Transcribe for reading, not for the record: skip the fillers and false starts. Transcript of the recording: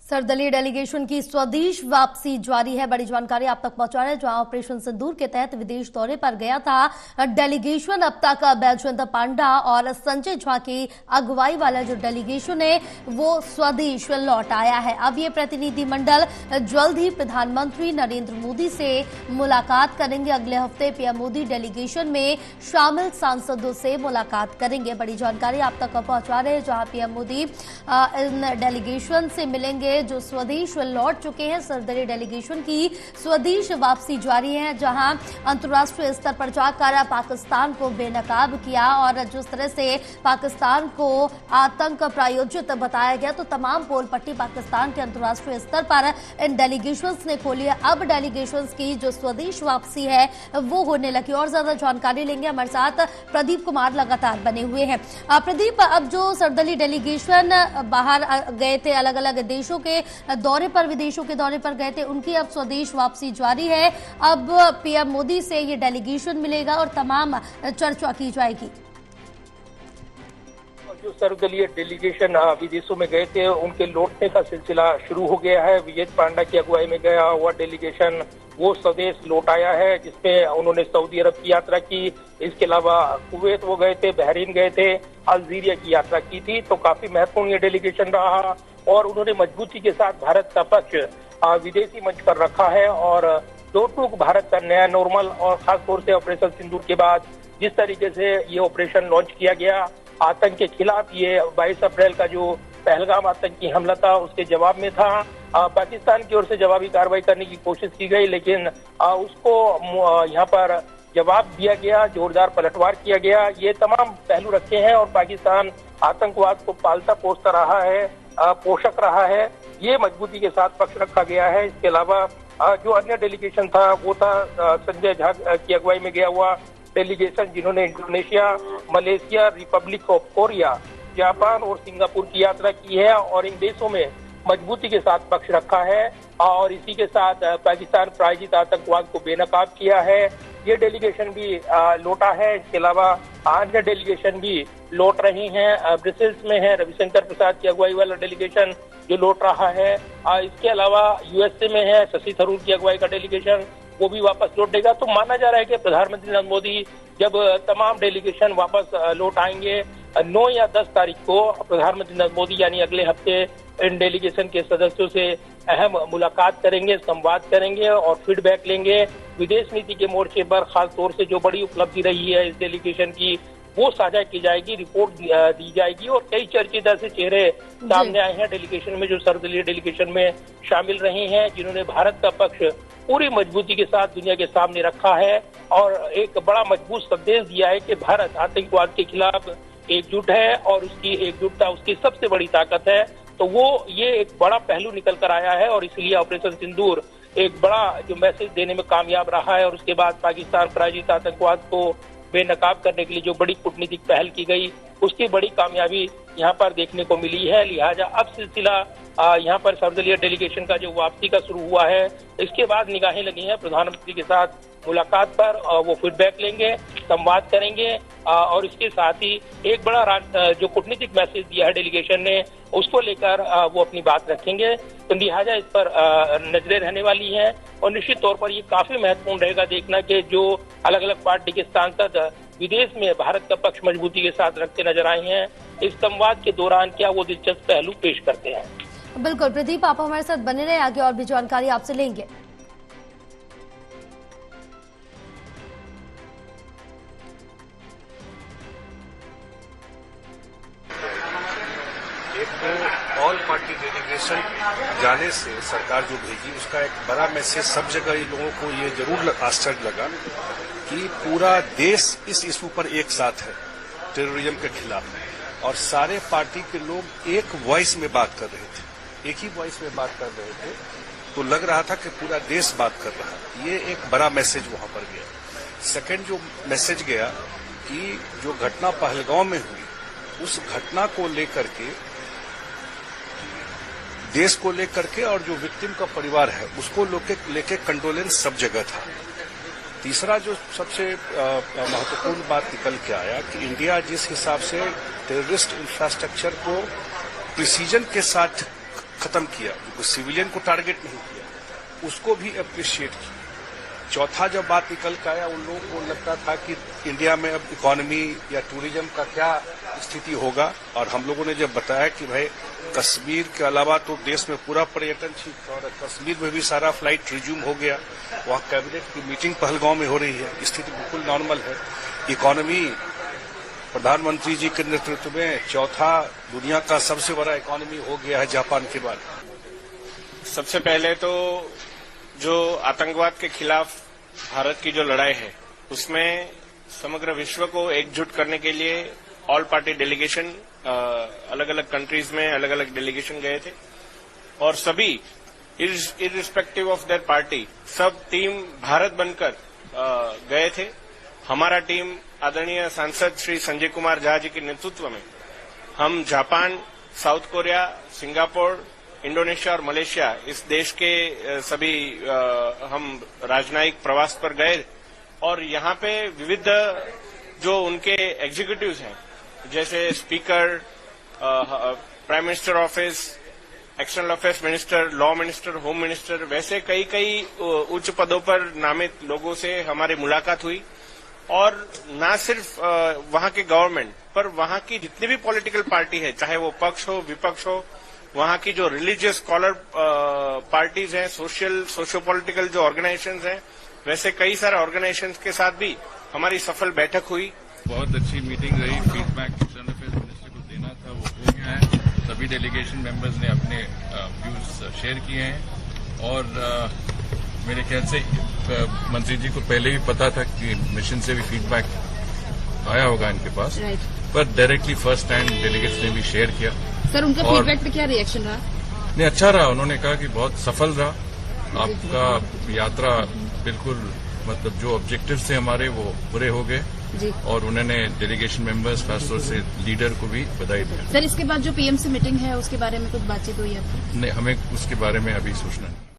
सर्वदलीय डेलीगेशन की स्वदेश वापसी जारी है। बड़ी जानकारी आप तक पहुंचा रहे हैं। जहां ऑपरेशन सिंदूर के तहत विदेश दौरे पर गया था डेलीगेशन, अब तक बैजयंत पांडा और संजय झा की अगुवाई वाला जो डेलीगेशन है वो स्वदेश लौट आया है। अब ये प्रतिनिधिमंडल जल्द ही प्रधानमंत्री नरेंद्र मोदी से मुलाकात करेंगे। अगले हफ्ते पीएम मोदी डेलीगेशन में शामिल सांसदों से मुलाकात करेंगे। बड़ी जानकारी आप तक पहुंचा रहे हैं। जहां पीएम मोदी इन डेलीगेशन से मिलेंगे जो स्वदेश लौट चुके हैं। सर्वदलीय डेलीगेशन की स्वदेश वापसी जारी है, जहां अंतर्राष्ट्रीय स्तर पर जाकर पाकिस्तान को बेनकाब किया और जिस तरह से पाकिस्तान को आतंक प्रायोजित बताया गया, तो तमाम पोल पट्टी पाकिस्तान के अंतर्राष्ट्रीय स्तर पर इन डेलीगेशंस ने खोली है। अब डेलीगेशंस की जो स्वदेश वापसी है वो होने लगी। और ज्यादा जानकारी लेंगे, हमारे साथ प्रदीप कुमार लगातार बने हुए हैं। प्रदीप, अब जो सर्वदलीय डेलीगेशन बाहर गए थे, अलग अलग देशों के दौरे पर, विदेशों के दौरे पर गए थे, उनकी अब स्वदेश वापसी जारी है। अब पीएम मोदी से ये डेलीगेशन मिलेगा और तमाम चर्चा की जाएगी। जो सर्वदलीय डेलीगेशन विदेशों में गए थे उनके लौटने का सिलसिला शुरू हो गया है। विजय पांडा की अगुवाई में गया हुआ डेलीगेशन वो स्वदेश लौट आया है, जिसमें उन्होंने सऊदी अरब की यात्रा की, इसके अलावा कुवैत वो गए थे, बहरीन गए थे, अल्जीरिया की यात्रा की थी। तो काफी महत्वपूर्ण ये डेलीगेशन रहा और उन्होंने मजबूती के साथ भारत का पक्ष विदेशी मंच पर रखा है। और टूक भारत का नया नॉर्मल और खासतौर से ऑपरेशन सिंदूर के बाद जिस तरीके से ये ऑपरेशन लॉन्च किया गया आतंक के खिलाफ, ये 22 अप्रैल का जो पहलगाम आतंकी हमला था उसके जवाब में था। पाकिस्तान की ओर से जवाबी कार्रवाई करने की कोशिश की गई, लेकिन उसको यहाँ पर जवाब दिया गया, जोरदार पलटवार किया गया। ये तमाम पहलू रखे हैं और पाकिस्तान आतंकवाद को पालता पोसता रहा है, पोषक रहा है, ये मजबूती के साथ पक्ष रखा गया है। इसके अलावा जो अन्य डेलीगेशन था वो था संजय झा की अगुवाई में गया हुआ डेलीगेशन, जिन्होंने Indonesia, Malaysia, Republic of Korea, Japan और सिंगापुर की यात्रा की है और इन देशों में मजबूती के साथ पक्ष रखा है और इसी के साथ पाकिस्तान प्रायोजित आतंकवाद को बेनकाब किया है। ये डेलीगेशन भी लौटा है। इसके अलावा अन्य डेलीगेशन भी लौट रही हैं। ब्रसेल्स में है रविशंकर प्रसाद की अगुवाई वाला डेलीगेशन जो लौट रहा है। इसके अलावा यूएसए में है शशि थरूर की अगुवाई का डेलीगेशन, वो भी वापस लौटेगा। तो माना जा रहा है कि प्रधानमंत्री नरेंद्र मोदी जब तमाम डेलीगेशन वापस लौट आएंगे 9 या 10 तारीख को, प्रधानमंत्री नरेंद्र मोदी यानी अगले हफ्ते इन डेलीगेशन के सदस्यों से अहम मुलाकात करेंगे, संवाद करेंगे और फीडबैक लेंगे। विदेश नीति के मोर्चे पर खास तौर से जो बड़ी उपलब्धि रही है इस डेलीगेशन की वो साझा की जाएगी, रिपोर्ट दी जाएगी और कई चर्चित ऐसे चेहरे सामने आए हैं डेलीगेशन में जो सर्वदलीय डेलीगेशन में शामिल रहे हैं, जिन्होंने भारत का पक्ष पूरी मजबूती के साथ दुनिया के सामने रखा है और एक बड़ा मजबूत संदेश दिया है कि भारत आतंकवाद के खिलाफ एकजुट है और उसकी एकजुटता उसकी सबसे बड़ी ताकत है। तो वो ये एक बड़ा पहलू निकल कर आया है और इसलिए ऑपरेशन सिंदूर एक बड़ा जो मैसेज देने में कामयाब रहा है। और उसके बाद पाकिस्तान प्रायोजित आतंकवाद को बेनकाब करने के लिए जो बड़ी कूटनीतिक पहल की गई उसकी बड़ी कामयाबी यहाँ पर देखने को मिली है। लिहाजा अब सिलसिला यहाँ पर सर्वदलीय डेलीगेशन का जो वापसी का शुरू हुआ है, इसके बाद निगाहें लगी हैं प्रधानमंत्री के साथ मुलाकात पर। वो फीडबैक लेंगे, संवाद करेंगे और इसके साथ ही एक बड़ा जो कूटनीतिक मैसेज दिया है डेलीगेशन ने उसको लेकर वो अपनी बात रखेंगे। तो लिहाजा इस पर नजरें रहने वाली हैं और निश्चित तौर पर ये काफी महत्वपूर्ण रहेगा देखना कि जो अलग अलग पार्टी के सांसद विदेश में भारत का पक्ष मजबूती के साथ रखते नजर आए हैं, इस संवाद के दौरान क्या वो दिलचस्प पहलू पेश करते हैं। बिल्कुल प्रदीप, आप हमारे साथ बने रहे, आगे और भी जानकारी आपसे लेंगे। एक ऑल पार्टी डेलीगेशन जाने से सरकार जो भेजी उसका एक बड़ा मैसेज सब जगह इन लोगों को ये जरूर आश्चर्य लगा कि पूरा देश इस इशू पर एक साथ है टेररिज्म के खिलाफ और सारे पार्टी के लोग एक वॉइस में बात कर रहे थे, एक ही वॉइस में बात कर रहे थे। तो लग रहा था कि पूरा देश बात कर रहा है। ये एक बड़ा मैसेज वहां पर गया। सेकंड जो मैसेज गया कि जो घटना पहलगाम में हुई उस घटना को लेकर के देश को लेकर के और जो विक्टिम का परिवार है उसको लेके कंडोलेंस सब जगह था। तीसरा जो सबसे महत्वपूर्ण बात निकल के आया कि इंडिया जिस हिसाब से टेररिस्ट इंफ्रास्ट्रक्चर को प्रिसीजन के साथ खत्म किया, जो सिविलियन को टारगेट नहीं किया, उसको भी अप्रिशिएट किया। चौथा जब बात निकल के आया, उन लोगों को लगता था कि इंडिया में अब इकोनॉमी या टूरिज्म का क्या स्थिति होगा, और हम लोगों ने जब बताया कि भाई कश्मीर के अलावा तो देश में पूरा पर्यटन ठीक था और कश्मीर में भी सारा फ्लाइट रिज्यूम हो गया, वहां कैबिनेट की मीटिंग पहलगांव में हो रही है, स्थिति बिल्कुल नॉर्मल है। इकोनॉमी प्रधानमंत्री जी के नेतृत्व में चौथा दुनिया का सबसे बड़ा इकोनॉमी हो गया है जापान के बाद। सबसे पहले तो जो आतंकवाद के खिलाफ भारत की जो लड़ाई है, उसमें समग्र विश्व को एकजुट करने के लिए ऑल पार्टी डेलीगेशन अलग अलग कंट्रीज में अलग अलग डेलीगेशन गए थे, और सभी इररिस्पेक्टिव ऑफ देयर पार्टी सब टीम भारत बनकर गए थे। हमारा टीम आदरणीय सांसद श्री संजय कुमार झा जी के नेतृत्व में हम Japan, south Korea, Singapore, Indonesia और मलेशिया, इस देश के सभी हम राजनयिक प्रवास पर गए, और यहाँ पे विविध जो उनके एग्जीक्यूटिव्स हैं, जैसे speaker, prime minister office, external affairs minister, law minister, home minister, वैसे कई उच्च पदों पर नामित लोगों से हमारी मुलाकात हुई। और न सिर्फ वहां के गवर्नमेंट पर वहां की जितनी भी पॉलिटिकल पार्टी है, चाहे वो पक्ष हो विपक्ष हो, वहां की जो रिलीजियस स्कॉलर पार्टीज हैं, सोशो पॉलिटिकल जो ऑर्गेनाइजेशंस हैं, वैसे कई सारे ऑर्गेनाइजेशंस के साथ भी हमारी सफल बैठक हुई। बहुत अच्छी मीटिंग रही। फीडबैक एक्सटर्नल अफेयर्स मिनिस्टर को देना था, वो हो गया है। सभी डेलीगेशन मेंबर्स ने अपने व्यूज शेयर किए हैं, और मेरे ख्याल से मंत्री जी को पहले भी पता था कि मिशन से भी फीडबैक आया होगा इनके पास, पर डायरेक्टली फर्स्ट टाइम डेलीगेट्स ने भी शेयर किया। सर, उनका फीडबैक पे क्या रिएक्शन रहा? नहीं, अच्छा रहा। उन्होंने कहा कि बहुत सफल रहा आपका यात्रा, बिल्कुल मतलब जो ऑब्जेक्टिव थे हमारे वो पूरे हो गए जी। और उन्होंने डेलीगेशन मेंबर्स, खासतौर से लीडर को भी बधाई दी। सर, इसके बाद जो पीएम से मीटिंग है उसके बारे में कुछ बातचीत हुई है? नहीं, हमें उसके बारे में अभी सूचना नहीं।